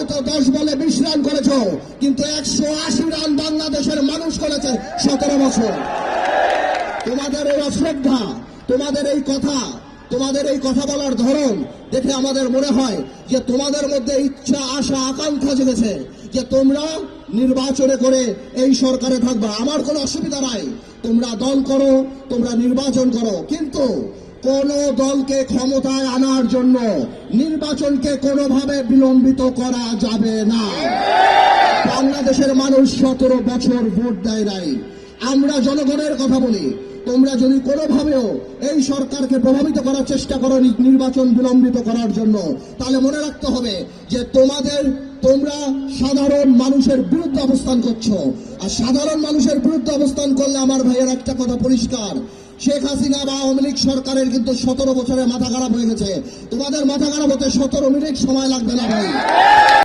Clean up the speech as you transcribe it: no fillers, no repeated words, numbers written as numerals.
হয়তো 10 বলে 20 রান করেছো, কিন্তু 180 রান বাংলাদেশের মানুষ করেছে 17 বছর। তোমাদের এই অশ্রদ্ধা, তোমাদের এই কথা বলার ধরন দেখে আমাদের মনে হয় যে তোমাদের মধ্যে ইচ্ছা, আশা, আকাঙ্ক্ষা জেগেছে যে তোমরা নির্বাচনে করে এই সরকারে থাকবা। আমার কোনো অসুবিধা নাই, তোমরা দল করো, তোমরা নির্বাচন করো, কিন্তু কোন দলকে ক্ষমতায় আনার জন্য নির্বাচনকে কোনোভাবে বিলম্বিত করা যাবে না। বাংলাদেশের মানুষ 17 বছর ভোট দেয় নাই। আমরা জনগণের কথা বলি, তোমরা যদি কোনোভাবেও এই সরকারকে প্রভাবিত করার চেষ্টা করো নির্বাচন বিলম্বিত করার জন্য, তাহলে মনে রাখতে হবে যে তোমরা সাধারণ মানুষের বিরুদ্ধে অবস্থান করছো। আর সাধারণ মানুষের বিরুদ্ধে অবস্থান করলে আমার ভাইয়ের একটা কথা পরিষ্কার, শেখ হাসিনা বা আওয়ামী লীগ সরকারের কিন্তু 17 বছরে মাথা খারাপ হয়ে গেছে। তোমাদের মাথা খারাপ হতে 17 মিনিট সময় লাগবে না ভাই।